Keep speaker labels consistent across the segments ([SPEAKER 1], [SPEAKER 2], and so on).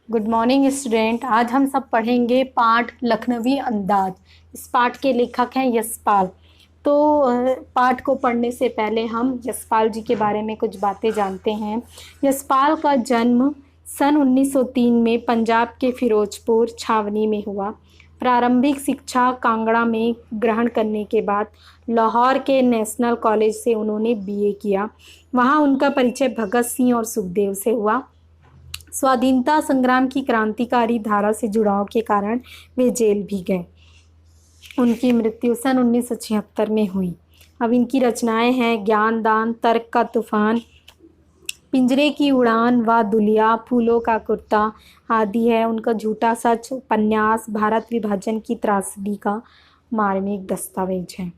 [SPEAKER 1] Good morning student. आज हम सब पढ़ेंगे पाठ लखनवी अंदाज। इस पाठ के लेखक हैं यशपाल। तो पाठ को पढ़ने से पहले हम यशपाल जी के बारे में कुछ बातें जानते हैं। यशपाल का जन्म सन 1903 में पंजाब के फिरोजपुर छावनी में हुआ। प्रारंभिक शिक्षा कांगड़ा में ग्रहण करने के बाद लाहौर के नेशनल कॉलेज से उन्होंने बीए किया। वहाँ उनका परिचय भगत सिंह और सुखदेव से हुआ। स्वाधीनता संग्राम की क्रांतिकारी धारा से जुड़ाव के कारण वे जेल भी गए। उनकी मृत्यु सन 1976 में हुई। अब इनकी रचनाएं हैं ज्ञान दान, तर्क का तूफान, पिंजरे की उड़ान व दुलिया, फूलों का कुर्ता आदि है। उनका झूठा सच उपन्यास भारत विभाजन की त्रासदी का मार्मिक दस्तावेज है।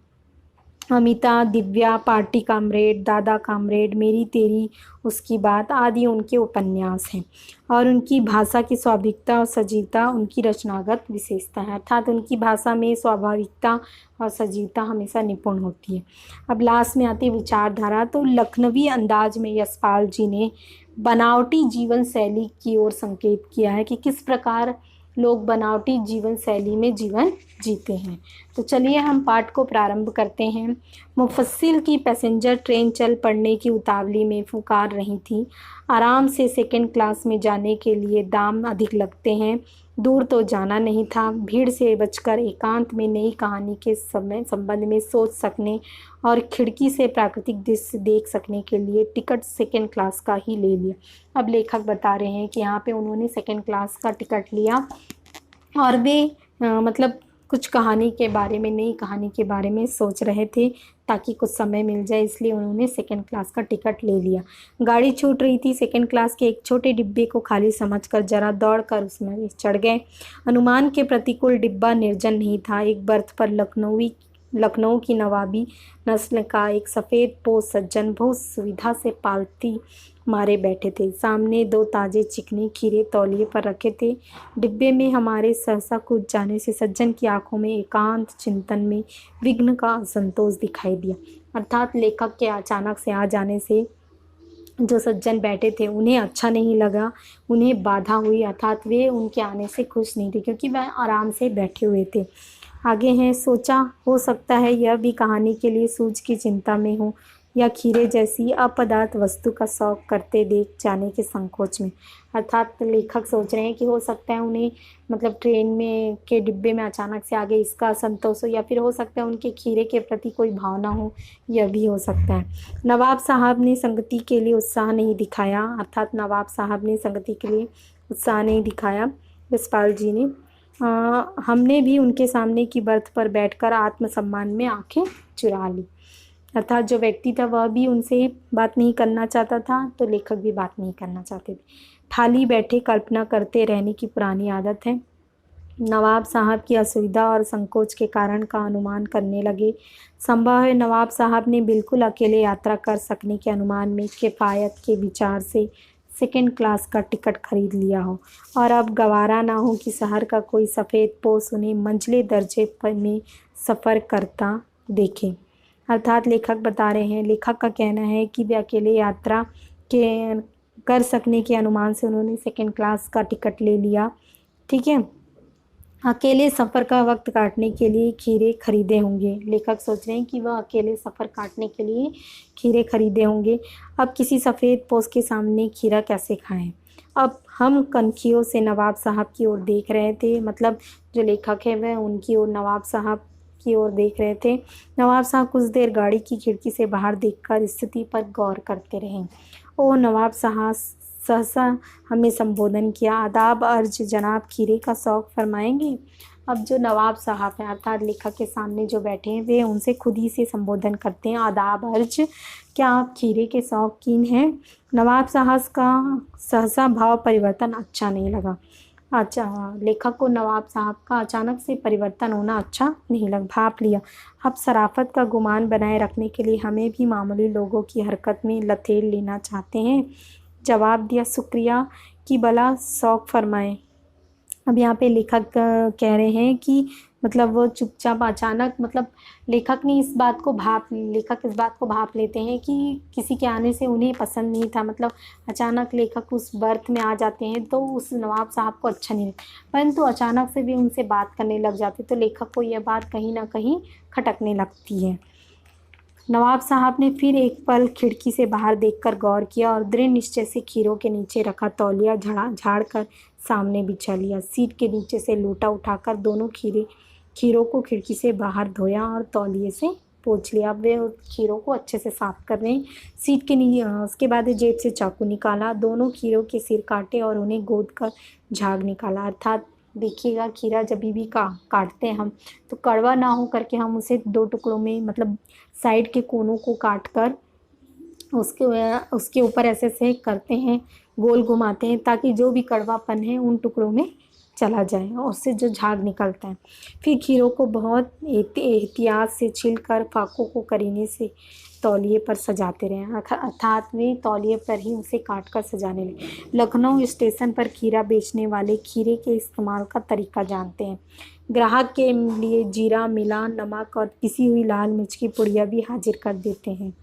[SPEAKER 1] अमिता, दिव्या, पार्टी कामरेड, दादा कामरेड, मेरी तेरी उसकी बात आदि उनके उपन्यास हैं। और उनकी भाषा की स्वाभाविकता और सजीवता उनकी रचनागत विशेषता है, अर्थात उनकी भाषा में स्वाभाविकता और सजीवता हमेशा निपुण होती है। अब लास्ट में आती विचारधारा। तो लखनवी अंदाज में यशपाल जी ने बनावटी जीवन शैली की ओर संकेत किया है कि किस प्रकार लोग बनावटी जीवन शैली में जीवन जीते हैं। तो चलिए हम पाठ को प्रारंभ करते हैं। मुफस्सिल की पैसेंजर ट्रेन चल पड़ने की उतावली में पुकार रही थी। आराम से सेकंड क्लास में जाने के लिए दाम अधिक लगते हैं। दूर तो जाना नहीं था। भीड़ से बचकर एकांत में नई कहानी के संबंध में सोच सकने और खिड़की से प्राकृतिक दृश्य देख सकने के लिए टिकट सेकंड क्लास का ही ले लिया। अब लेखक बता रहे हैं कि यहाँ पे उन्होंने सेकंड क्लास का टिकट लिया और वे मतलब कुछ कहानी के बारे में, नई कहानी के बारे में सोच रहे थे ताकि कुछ समय मिल जाए, इसलिए उन्होंने सेकंड क्लास का टिकट ले लिया। गाड़ी छूट रही थी। सेकंड क्लास के एक छोटे डिब्बे को खाली समझकर जरा दौड़कर उसमें चढ़ गए। अनुमान के प्रतिकूल डिब्बा निर्जन नहीं था। एक बर्थ पर लखनऊ की नवाबी नस्ल का एक सफ़ेद पोश सज्जन बहुत सुविधा से पालती मारे बैठे थे। सामने दो ताजे चिकने खीरे तौलिए पर रखे थे। डिब्बे में हमारे सहसा कूद जाने से सज्जन की आंखों में एकांत चिंतन में विघ्न का असंतोष दिखाई दिया, अर्थात लेखक के अचानक से आ जाने से जो सज्जन बैठे थे उन्हें अच्छा नहीं लगा, उन्हें बाधा हुई, अर्थात वे उनके आने से खुश नहीं थे क्योंकि वह आराम से बैठे हुए थे। आगे हैं, सोचा हो सकता है यह भी कहानी के लिए सूझ की चिंता में हो या खीरे जैसी अपदार्थ वस्तु का शौक करते देख जाने के संकोच में, अर्थात लेखक सोच रहे हैं कि हो सकता है उन्हें मतलब ट्रेन में के डिब्बे में अचानक से आगे इसका असंतोष हो, या फिर हो सकता है उनके खीरे के प्रति कोई भावना हो, यह भी हो सकता है। नवाब साहब ने संगति के लिए उत्साह नहीं दिखाया, अर्थात नवाब साहब ने संगति के लिए उत्साह नहीं दिखाया यशपाल जी ने। हमने भी उनके सामने की बर्थ पर बैठकर आत्मसम्मान में आंखें चुरा ली, अर्थात जो व्यक्ति था वह भी उनसे बात नहीं करना चाहता था, तो लेखक भी बात नहीं करना चाहते थे। खाली बैठे कल्पना करते रहने की पुरानी आदत है। नवाब साहब की असुविधा और संकोच के कारण का अनुमान करने लगे। संभव है नवाब साहब ने बिल्कुल अकेले यात्रा कर सकने के अनुमान में किफ़ायत के विचार से सेकंड क्लास का टिकट खरीद लिया हो और अब गवारा ना हो कि शहर का कोई सफ़ेद पोश उन्हें मंझले दर्जे पर में सफ़र करता देखे, अर्थात लेखक बता रहे हैं, लेखक का कहना है कि वे अकेले यात्रा के कर सकने के अनुमान से उन्होंने सेकंड क्लास का टिकट ले लिया। ठीक है, अकेले सफ़र का वक्त काटने के लिए खीरे खरीदे होंगे। लेखक सोच रहे हैं कि वह अकेले सफ़र काटने के लिए खीरे खरीदे होंगे। अब किसी सफ़ेद पोश के सामने खीरा कैसे खाएं। अब हम कनखियों से नवाब साहब की ओर देख रहे थे, मतलब जो लेखक है वह उनकी ओर नवाब साहब की ओर देख रहे थे। नवाब साहब कुछ देर गाड़ी की खिड़की से बाहर देखकर स्थिति पर गौर करते रहे। ओह, नवाब साहब सहसा हमें संबोधन किया। आदाब अर्ज जनाब, खीरे का शौक फरमाएंगे। अब जो नवाब साहब हैं अर्थात लेखक के सामने जो बैठे हैं वे उनसे खुद ही से संबोधन करते हैं, आदाब अर्ज, क्या आप खीरे के शौकीन हैं। नवाब साहब का सहसा भाव परिवर्तन अच्छा नहीं लगा। अच्छा, लेखक को नवाब साहब का अचानक से परिवर्तन होना अच्छा नहीं लगा। भाप लिया, अब शराफत का गुमान बनाए रखने के लिए हमें भी मामूली लोगों की हरकत में लथेड़ लेना चाहते हैं। जवाब दिया, शुक्रिया कि भला शौक फरमाएं। अब यहाँ पे लेखक कह रहे हैं कि मतलब वो चुपचाप अचानक, मतलब लेखक इस बात को भाप लेते हैं कि किसी के आने से उन्हें पसंद नहीं था, मतलब अचानक लेखक उस बर्थ में आ जाते हैं तो उस नवाब साहब को अच्छा नहीं लगता, परंतु अचानक से भी उनसे बात करने लग जाते तो लेखक को यह बात कहीं ना कहीं खटकने लगती है। नवाब साहब ने फिर एक पल खिड़की से बाहर देखकर गौर किया और दृढ़ निश्चय से खीरों के नीचे रखा तौलिया झाड़ कर सामने बिछा लिया। सीट के नीचे से लोटा उठाकर दोनों खीरों को खिड़की से बाहर धोया और तौलिए से पोंछ लिया। अब वे खीरों को अच्छे से साफ कर रहे हैं। सीट के नीचे उसके बाद जेब से चाकू निकाला, दोनों खीरों के सिर काटे और उन्हें गोद कर झाग निकाला। अर्थात देखिएगा, खीरा जब भी काटते हैं हम तो कड़वा ना हो करके हम उसे 2 टुकड़ों में, मतलब साइड के कोनों को काट कर उसके ऊपर ऐसे से करते हैं, गोल घुमाते हैं ताकि जो भी कड़वापन है उन टुकड़ों में चला जाए और उससे जो झाग निकलता है। फिर खीरों को बहुत एहतियात से छीलकर फाकों को करीने से तौलिए पर सजाते रहे, अर्थात वे तौलिए पर ही उसे काट कर सजाने लगे। लखनऊ स्टेशन पर खीरा बेचने वाले खीरे के इस्तेमाल का तरीका जानते हैं। ग्राहक के लिए जीरा, मिला, नमक और पिसी हुई लाल मिर्च की पुड़िया भी हाजिर कर देते हैं।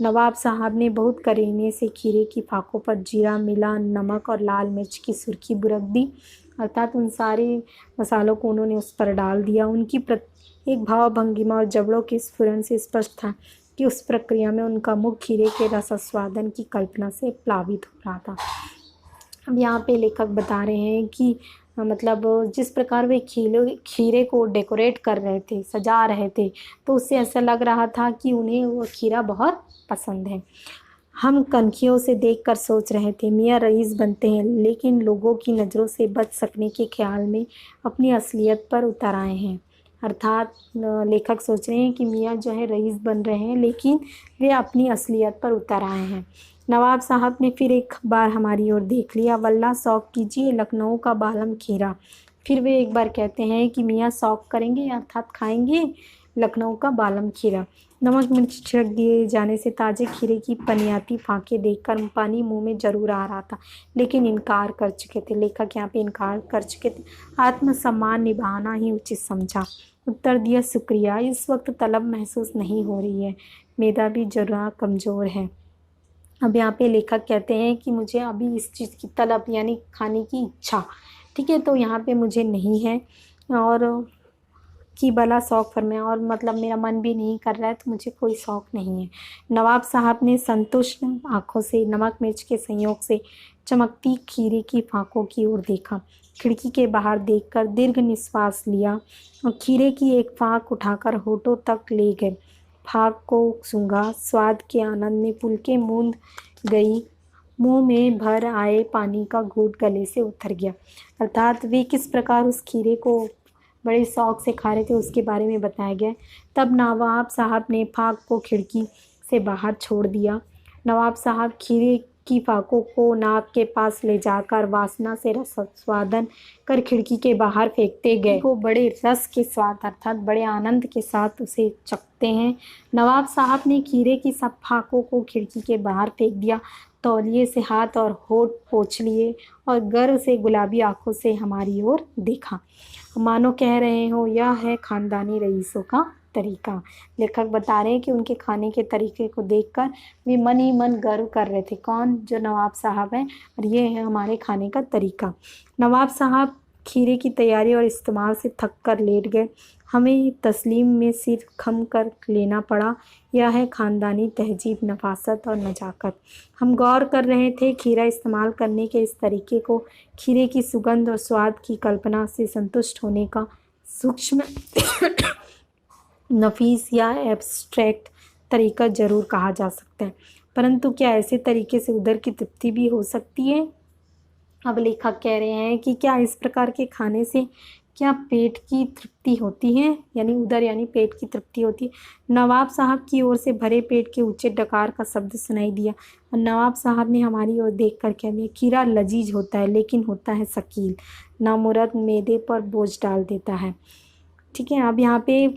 [SPEAKER 1] नवाब साहब ने बहुत करीने से खीरे की फाकों पर जीरा, मिला, नमक और लाल मिर्च की सुर्खी बुरक दी, अर्थात उन सारे मसालों को उन्होंने उस पर डाल दिया। उनकी प्रत्येक भाव भंगिमा और जबड़ों के स्फुरन से स्पष्ट था कि उस प्रक्रिया में उनका मुख खीरे के रसास्वादन की कल्पना से प्लावित हो रहा था। अब यहाँ पे लेखक बता रहे हैं कि मतलब जिस प्रकार वे खीरे को डेकोरेट कर रहे थे, सजा रहे थे, तो उससे ऐसा लग रहा था कि उन्हें वो खीरा बहुत पसंद है। हम कनखियों से देखकर सोच रहे थे मियाँ रईस बनते हैं, लेकिन लोगों की नज़रों से बच सकने के ख्याल में अपनी असलियत पर उतर आए हैं। अर्थात लेखक सोच रहे हैं कि मियाँ जो है रईस बन रहे हैं, लेकिन वे अपनी असलियत पर उतर आए हैं। नवाब साहब ने फिर एक बार हमारी ओर देख लिया। वल्ला शौक कीजिए लखनऊ का बालम खीरा। फिर वे एक बार कहते हैं कि मियाँ शौक करेंगे, अर्थात खाएंगे लखनऊ का बालम खीरा। नमक मिर्च छिड़क दिए जाने से ताज़े खीरे की पनियाती फाँकें देखकर पानी मुंह में जरूर आ रहा था, लेकिन इनकार कर चुके थे। लेखक यहाँ पे इनकार कर चुके थे। आत्मसम्मान निभाना ही उचित समझा। उत्तर दिया, शुक्रिया, इस वक्त तलब महसूस नहीं हो रही है, मेरा भी जरा कमज़ोर है। अब यहाँ पे लेखक कहते हैं कि मुझे अभी इस चीज़ की तलब यानी खाने की इच्छा, ठीक है, तो यहाँ पे मुझे नहीं है और कि भला शौक़ फरमाया, और मतलब मेरा मन भी नहीं कर रहा है तो मुझे कोई शौक़ नहीं है। नवाब साहब ने संतुष्ट आँखों से नमक मिर्च के संयोग से चमकती खीरे की फाँकों की ओर देखा। खिड़की के बाहर देखकर दीर्घ निश्वास लिया और खीरे की एक फाँक उठाकर होठों तक ले गए। फाँक को सूंघा, स्वाद के आनंद में पुलकें मूंद गई, मुंह में भर आए पानी का घूंट गले से उतर गया। अर्थात वे किस प्रकार उस खीरे को बड़े शौक़ से खा रहे थे उसके बारे में बताया गया। तब नवाब साहब ने फाँक को खिड़की से बाहर छोड़ दिया। नवाब साहब खीरे की फाँकों को नाक के पास ले जाकर वासना से रसास्वादन कर खिड़की के बाहर फेंकते गए। वो बड़े रस के स्वाद अर्थात बड़े आनंद के साथ उसे चखते हैं। नवाब साहब ने खीरे की सब फाँकों को खिड़की के बाहर फेंक दिया, तौलिए से हाथ और होठ पोंछ लिए और गर्व से गुलाबी आंखों से हमारी ओर देखा, मानो कह रहे हो यह है ख़ानदानी रईसों का तरीका। लेखक बता रहे हैं कि उनके खाने के तरीके को देखकर वे मन ही मन गर्व कर रहे थे। कौन? जो नवाब साहब हैं, और ये है हमारे खाने का तरीका। नवाब साहब खीरे की तैयारी और इस्तेमाल से थक कर लेट गए। हमें तस्लीम में सिर खम कर लेना पड़ा। यह है ख़ानदानी तहजीब, नफासत और नजाकत। हम गौर कर रहे थे खीरा इस्तेमाल करने के इस तरीके को खीरे की सुगंध और स्वाद की कल्पना से संतुष्ट होने का सूक्ष्म नफीस या एब्स्ट्रैक्ट तरीका ज़रूर कहा जा सकता है, परंतु क्या ऐसे तरीके से उदर की तृप्ति भी हो सकती है? अब लेखक कह रहे हैं कि क्या इस प्रकार के खाने से क्या पेट की तृप्ति होती है, यानी उदर यानी पेट की तृप्ति होती है। नवाब साहब की ओर से भरे पेट के ऊंचे डकार का शब्द सुनाई दिया और नवाब साहब ने हमारी ओर देख कर कह दिया, खीरा लजीज होता है लेकिन होता है शकील, नामुराद मैदे पर बोझ डाल देता है। ठीक है, अब यहाँ पे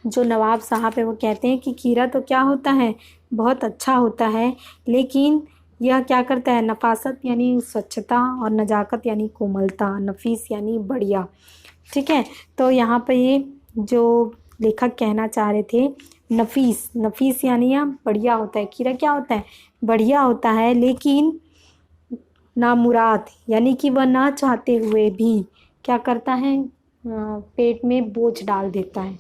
[SPEAKER 1] जो नवाब साहब है वो कहते हैं कि खीरा तो क्या होता है, बहुत अच्छा होता है, लेकिन यह क्या करता है, नफासत यानी स्वच्छता और नजाकत यानी कोमलता, नफीस यानी बढ़िया, ठीक है। तो यहाँ पे ये जो लेखक कहना चाह रहे थे, नफीस, नफीस यानी यहाँ बढ़िया होता है, खीरा क्या होता है, बढ़िया होता है, लेकिन नामुराद यानी कि वह ना चाहते हुए भी क्या करता है, पेट में बोझ डाल देता है,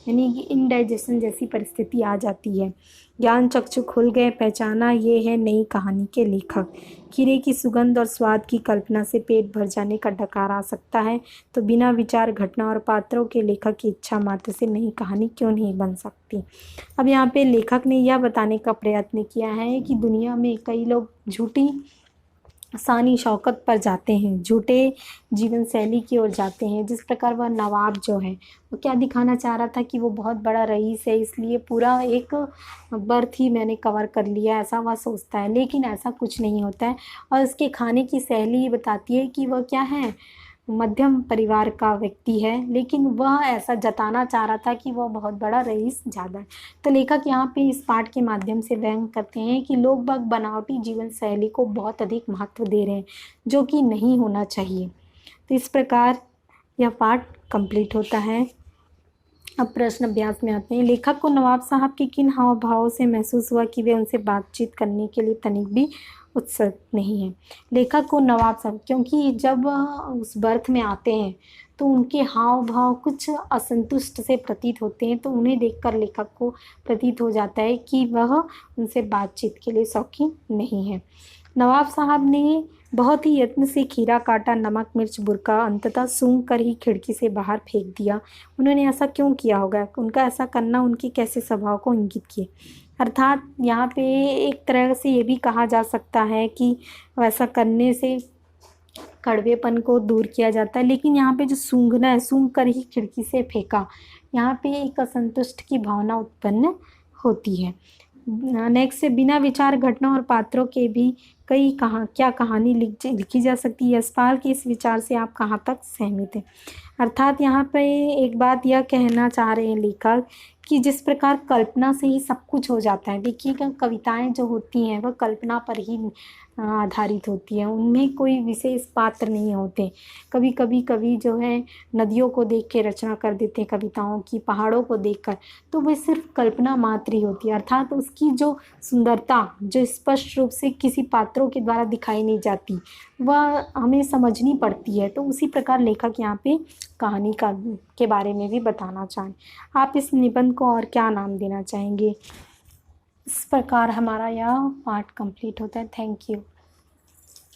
[SPEAKER 1] यानी कि इनडाइजेशन जैसी परिस्थिति आ जाती है। ज्ञान चक्षु खुल गए, पहचाना ये है नई कहानी के लेखक। खीरे की सुगंध और स्वाद की कल्पना से पेट भर जाने का डकार आ सकता है, तो बिना विचार, घटना और पात्रों के लेखक की इच्छा मात्र से नई कहानी क्यों नहीं बन सकती। अब यहाँ पे लेखक ने यह बताने का प्रयत्न किया है कि दुनिया में कई लोग झूठी शानी शौकत पर जाते हैं, झूठे जीवन शैली की ओर जाते हैं। जिस प्रकार वह नवाब जो है वो क्या दिखाना चाह रहा था कि वो बहुत बड़ा रईस है, इसलिए पूरा एक बर्थ ही मैंने कवर कर लिया, ऐसा वह सोचता है, लेकिन ऐसा कुछ नहीं होता है। और उसके खाने की शैली ये बताती है कि वह क्या है, मध्यम परिवार का व्यक्ति है, लेकिन वह ऐसा जताना चाह रहा था कि वह बहुत बड़ा रईस ज़्यादा है। तो लेखक यहाँ पे इस पाठ के माध्यम से व्यंग करते हैं कि लोग बाग बनावटी जीवन शैली को बहुत अधिक महत्व दे रहे हैं, जो कि नहीं होना चाहिए। तो इस प्रकार यह पाठ कंप्लीट होता है। अब प्रश्न अभ्यास में आते हैं। लेखक को नवाब साहब के किन हाव भावों से महसूस हुआ कि वे उनसे बातचीत करने के लिए तनिक भी उत्सुक नहीं है। लेखक को नवाब साहब, क्योंकि जब उस बर्थ में आते हैं तो उनके हाव भाव कुछ असंतुष्ट से प्रतीत होते हैं, तो उन्हें देखकर लेखक को प्रतीत हो जाता है कि वह उनसे बातचीत के लिए शौकीन नहीं है। नवाब साहब ने बहुत ही यत्न से खीरा काटा, नमक मिर्च बुरका, अंततः सूंघ कर ही खिड़की से बाहर फेंक दिया। उन्होंने ऐसा क्यों किया होगा, उनका ऐसा करना उनके कैसे स्वभाव को इंगित किए। अर्थात यहाँ पे एक तरह से ये भी कहा जा सकता है कि वैसा करने से कड़वेपन को दूर किया जाता है, लेकिन यहाँ पे जो सूंघना है, सूंघ कर ही खिड़की से फेंका, यहाँ पे एक असंतुष्ट की भावना उत्पन्न होती है। नेक्स्ट से बिना विचार, घटना और पात्रों के भी क्या कहानी लिखी जा सकती है। यशपाल के इस विचार से आप कहाँ तक सहमत हैं। अर्थात यहाँ पे एक बात यह कहना चाह रहे हैं लेखक कि जिस प्रकार कल्पना से ही सब कुछ हो जाता है। देखिएगा, कविताएं जो होती हैं वह कल्पना पर ही आधारित होती हैं, उनमें कोई विशेष पात्र नहीं होते। कभी कभी कवि जो है नदियों को देख के रचना कर देते हैं कविताओं की, पहाड़ों को देखकर, तो वह सिर्फ कल्पना मात्र ही होती है। अर्थात उसकी जो सुंदरता जो स्पष्ट रूप से किसी पात्रों के द्वारा दिखाई नहीं जाती, वह हमें समझनी पड़ती है। तो उसी प्रकार लेखक यहाँ पे कहानी के बारे में भी बताना चाहें। आप इस निबंध को और क्या नाम देना चाहेंगे। इस प्रकार हमारा यह पार्ट कंप्लीट होता है। Thank you.